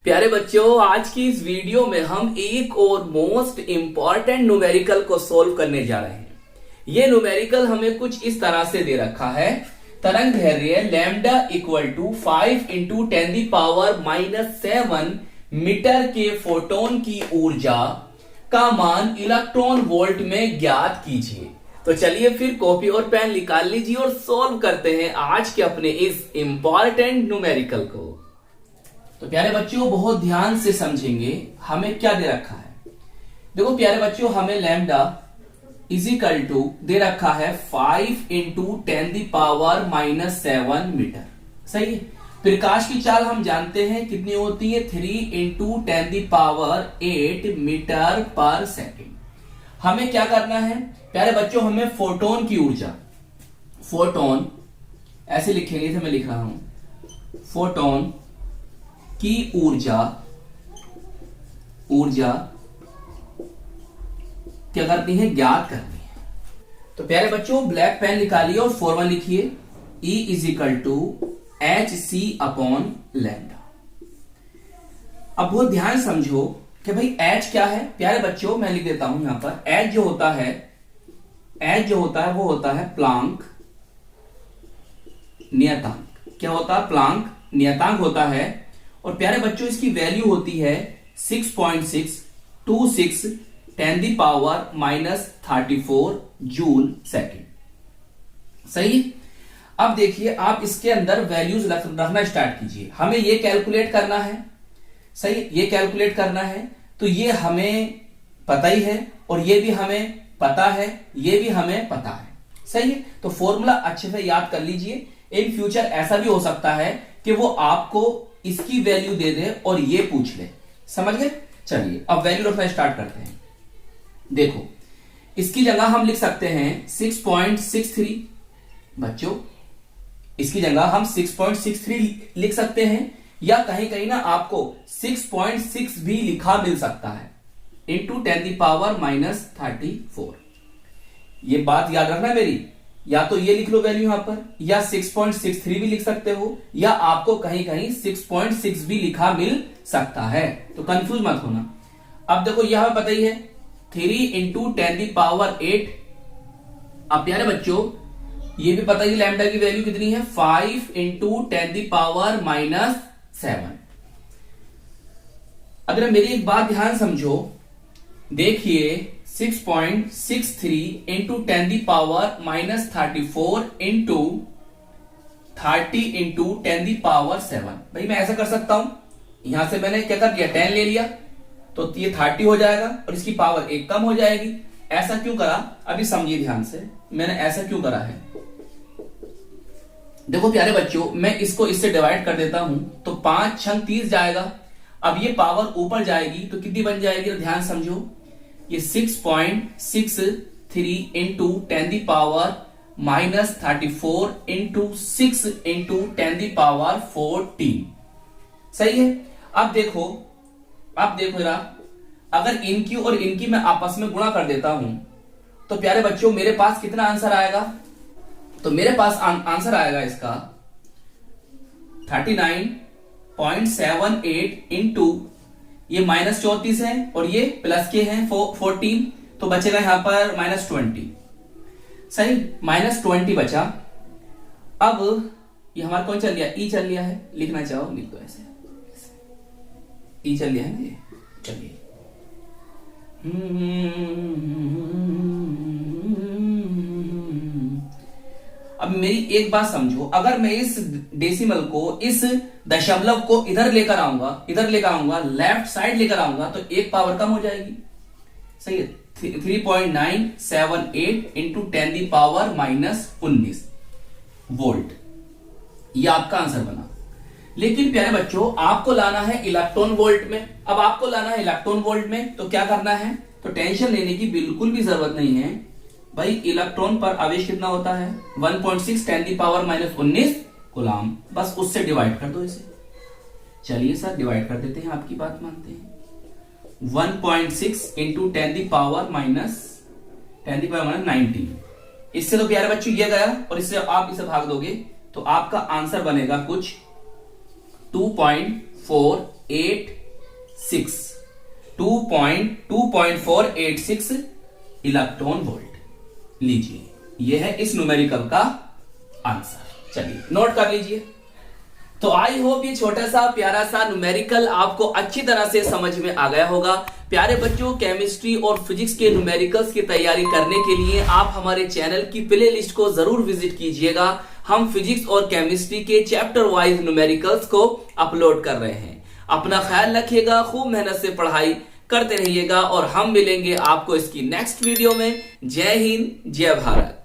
प्यारे बच्चों, आज की इस वीडियो में हम एक और मोस्ट इंपॉर्टेंट न्यूमेरिकल को सोल्व करने जा रहे हैं। ये न्यूमेरिकल हमें कुछ इस तरह से दे रखा है। तरंग दैर्घ्य lambda equal to 5 into 10⁻⁻7 metre के फोटोन की ऊर्जा का मान इलेक्ट्रॉन वोल्ट में ज्ञात कीजिए। तो चलिए फिर कॉपी और पेन निकाल लीजिए और सोल्व करते हैं आज के अपने इस इंपॉर्टेंट न्यूमेरिकल को। तो प्यारे बच्चों, बहुत ध्यान से समझेंगे हमें क्या दे रखा है। देखो प्यारे बच्चों, हमें लैम्डा इजिकल टू दे रखा है 5 इंटू 10⁻⁻7 मीटर। सही है। प्रकाश की चाल हम जानते हैं कितनी होती है, 3 इंटू 10⁸ मीटर पर सेकेंड। हमें क्या करना है प्यारे बच्चों, हमें फोटोन की ऊर्जा, फोटोन ऐसे लिखेंगे तो मैं लिख रहा हूं, फोटोन की ऊर्जा क्या करनी है, ज्ञात करनी है। तो प्यारे बच्चों, ब्लैक पेन निकालिए और फॉर्मूला लिखिए, E equal to HC upon lambda. अब बहुत ध्यान समझो कि भाई H क्या है। प्यारे बच्चों, मैं लिख देता हूं यहां पर, H जो होता है वो होता है प्लांक नियतांक। क्या होता है? प्लांक नियतांक होता है। और प्यारे बच्चों, इसकी वैल्यू होती है 6.626 10⁻⁻34 जूल सेकेंड। सही। अब देखिए, आप इसके अंदर वैल्यूज रखना स्टार्ट कीजिए। हमें ये कैलकुलेट करना है। सही, ये कैलकुलेट करना है। तो ये हमें पता ही है और ये भी हमें पता है, ये भी हमें पता है। सही है। तो फॉर्मूला अच्छे से याद कर लीजिए। इन फ्यूचर ऐसा भी हो सकता है कि वो आपको इसकी वैल्यू दे दे और ये पूछ ले। समझ गए? चलिए अब वैल्यू रखना स्टार्ट करते हैं। देखो, इसकी जगह हम लिख सकते हैं 6.63। बच्चों, इसकी जगह हम 6.63 लिख सकते हैं, या कहीं कहीं ना आपको 6.6 भी लिखा मिल सकता है, इंटू 10⁻⁻34। ये बात याद रखना मेरी। या तो ये लिख लो वैल्यू यहां पर, या 6.63 भी लिख सकते हो, या आपको कहीं कहीं 6.6 भी लिखा मिल सकता है। तो कंफ्यूज मत होना। अब देखो, यह हमें पता ही है 3 इंटू 10⁸। अब प्यारे बच्चों, ये भी पता ही लैम्डा की वैल्यू कितनी है, 5 इंटू 10⁻⁻7। अगर मेरी एक बात ध्यान समझो, देखिए 6.63 इंटू 10⁻⁻34 इंटू 30 इंटू 10�7। भाई मैं ऐसा कर सकता हूं, यहां से मैंने क्या कर दिया, 10 ले लिया तो ये 30 हो जाएगा और इसकी पावर 1 कम हो जाएगी। ऐसा क्यों करा, अभी समझिए ध्यान से, मैंने ऐसा क्यों करा है। देखो प्यारे बच्चों, मैं इसको इससे डिवाइड कर देता हूं तो 5 छंग 30 जाएगा। अब ये पावर ऊपर जाएगी तो कितनी बन जाएगी, तो ध्यान समझो, ये 6.63 इंटू 10⁻⁻34 इंटू 6 इंटू 10⁻14। सही है। अब देखो जरा, अगर इनकी और इनकी मैं आपस में गुणा कर देता हूं तो प्यारे बच्चों मेरे पास कितना आंसर आएगा, तो मेरे पास आंसर आएगा इसका 39.78 इंटू ये -34 है और ये प्लस के हैं 14, तो बचेगा यहां पर -20। सही, -20 बचा। अब ये हमारा कौन चल लिया, ई चल लिया है। लिखना चाहो लिख दो ऐसे, ई चल लिया है ना ये। चलिए, अब मेरी एक बात समझो, अगर मैं इस डेसिमल को, इस दशमलव को इधर लेकर आऊंगा, लेफ्ट साइड लेकर आऊंगा, तो एक पावर कम हो जाएगी। सही है। 3.978 इंटू 10⁻⁻19 वोल्ट, ये आपका आंसर बना। लेकिन प्यारे बच्चों, आपको लाना है इलेक्ट्रॉन वोल्ट में। अब आपको लाना है इलेक्ट्रॉन वोल्ट में, तो क्या करना है, तो टेंशन लेने की बिल्कुल भी जरूरत नहीं है भाई। इलेक्ट्रॉन पर आवेश कितना होता है, 1.6 10⁻⁻19 कूलम। बस उससे डिवाइड कर दो इसे। चलिए सर, डिवाइड कर देते हैं, आपकी बात मानते हैं। 1.6 इंटू 10⁻⁻19। इससे तो प्यारे बच्चों ये गया और इससे आप इसे भाग दोगे तो आपका आंसर बनेगा कुछ 2.48 2.486 इलेक्ट्रॉन वोल्ट। लीजिए, यह है इस न्यूमेरिकल का आंसर। चलिए नोट कर लीजिए। तो आई होप ये छोटा सा प्यारा सा न्यूमेरिकल आपको अच्छी तरह से समझ में आ गया होगा। प्यारे बच्चों, केमिस्ट्री और फिजिक्स के न्यूमेरिकल्स की तैयारी करने के लिए आप हमारे चैनल की प्ले लिस्ट को जरूर विजिट कीजिएगा। हम फिजिक्स और केमिस्ट्री के चैप्टर वाइज न्यूमेरिकल्स को अपलोड कर रहे हैं। अपना ख्याल रखिएगा, खूब मेहनत से पढ़ाई करते रहिएगा और हम मिलेंगे आपको इसकी नेक्स्ट वीडियो में। जय हिंद, जय भारत।